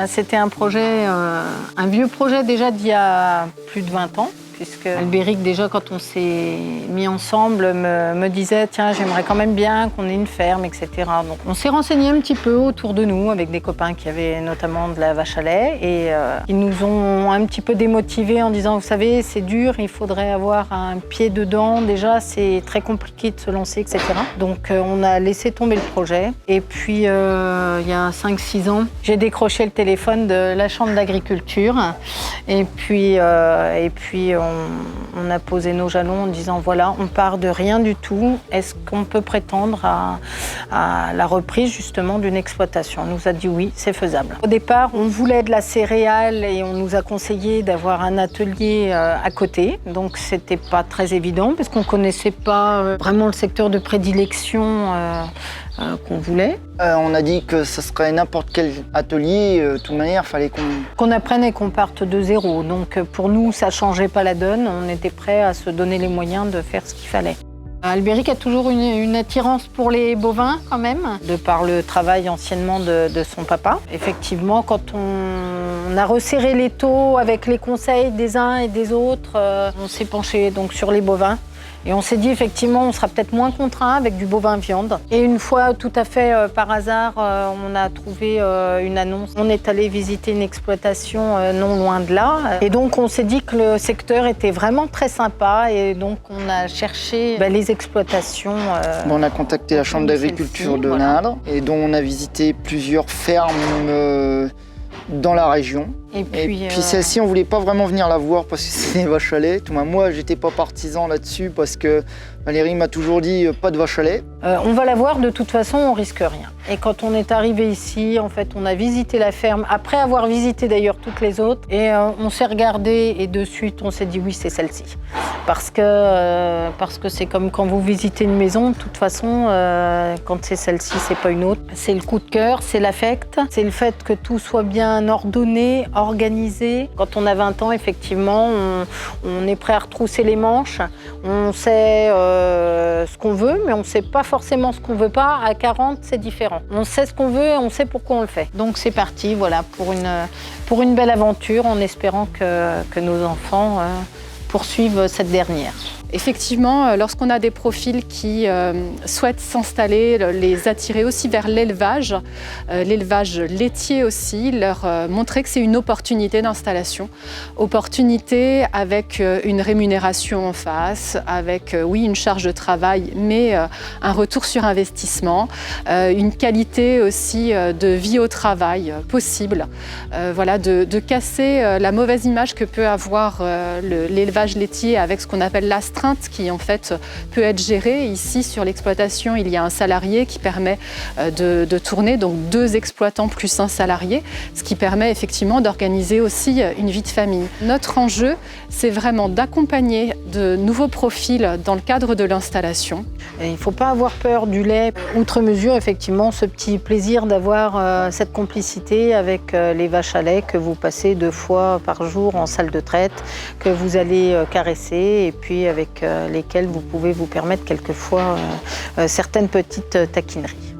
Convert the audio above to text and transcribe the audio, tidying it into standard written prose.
C'était un projet, un vieux projet déjà d'il y a plus de 20 ans. Puisque Albéric, déjà, quand on s'est mis ensemble, me disait « Tiens, j'aimerais quand même bien qu'on ait une ferme, etc. » Donc, on s'est renseigné un petit peu autour de nous avec des copains qui avaient notamment de la vache à lait et ils nous ont un petit peu démotivés en disant « Vous savez, c'est dur, il faudrait avoir un pied dedans. Déjà, c'est très compliqué de se lancer, etc. » Donc, on a laissé tomber le projet. Et puis, il y a 5-6 ans, j'ai décroché le téléphone de la Chambre d'agriculture. Et puis on a posé nos jalons en disant voilà, on part de rien du tout. Est-ce qu'on peut prétendre à la reprise justement d'une exploitation? On nous a dit oui, c'est faisable. Au départ, on voulait de la céréale et on nous a conseillé d'avoir un atelier à côté. Donc c'était pas très évident parce qu'on connaissait pas vraiment le secteur de prédilection qu'on voulait. On a dit que ce serait n'importe quel atelier, de toute manière, il fallait qu'on apprenne et qu'on parte de zéro. Donc pour nous, ça ne changeait pas la donne, on était prêts à se donner les moyens de faire ce qu'il fallait. Albéric a toujours une attirance pour les bovins quand même, de par le travail anciennement de son papa. Effectivement, quand on a resserré l'étau avec les conseils des uns et des autres, on s'est penché donc sur les bovins. Et on s'est dit effectivement, on sera peut-être moins contraint avec du bovin viande. Et une fois, tout à fait par hasard, on a trouvé une annonce. On est allé visiter une exploitation non loin de là. Et donc, on s'est dit que le secteur était vraiment très sympa. Et donc, on a cherché les exploitations. On a contacté la Chambre d'agriculture de l'Indre et dont on a visité plusieurs fermes dans la région. Et puis celle-ci, on voulait pas vraiment venir la voir parce que c'est des vaches à lait. Moi, j'étais pas partisan là-dessus parce que Valérie m'a toujours dit pas de vaches à lait. On va la voir, de toute façon, on risque rien. Et quand on est arrivé ici, en fait, on a visité la ferme, après avoir visité d'ailleurs toutes les autres, et on s'est regardé et de suite, on s'est dit oui, c'est celle-ci. Parce que c'est comme quand vous visitez une maison, de toute façon, quand c'est celle-ci, c'est pas une autre. C'est le coup de cœur, c'est l'affect, c'est le fait que tout soit bien ordonné, organisé. Quand on a 20 ans, effectivement, on est prêt à retrousser les manches. On sait ce qu'on veut, mais on ne sait pas forcément ce qu'on veut pas. À 40, c'est différent. On sait ce qu'on veut et on sait pourquoi on le fait. Donc c'est parti, voilà, pour une belle aventure, en espérant que nos enfants poursuivent cette dernière. Effectivement, lorsqu'on a des profils qui souhaitent s'installer, les attirer aussi vers l'élevage laitier aussi, leur montrer que c'est une opportunité d'installation. Opportunité avec une rémunération en face, avec oui une charge de travail, mais un retour sur investissement, une qualité aussi de vie au travail possible. Voilà, de casser la mauvaise image que peut avoir l'élevage laitier avec ce qu'on appelle l'astreinte, qui en fait peut être géré. Ici sur l'exploitation, il y a un salarié qui permet de tourner, donc 2 exploitants plus un salarié, ce qui permet effectivement d'organiser aussi une vie de famille. Notre enjeu, c'est vraiment d'accompagner de nouveaux profils dans le cadre de l'installation. Il ne faut pas avoir peur du lait. Outre mesure, effectivement, ce petit plaisir d'avoir cette complicité avec les vaches à lait que vous passez 2 fois par jour en salle de traite, que vous allez caresser et puis avec lesquels vous pouvez vous permettre quelquefois certaines petites taquineries.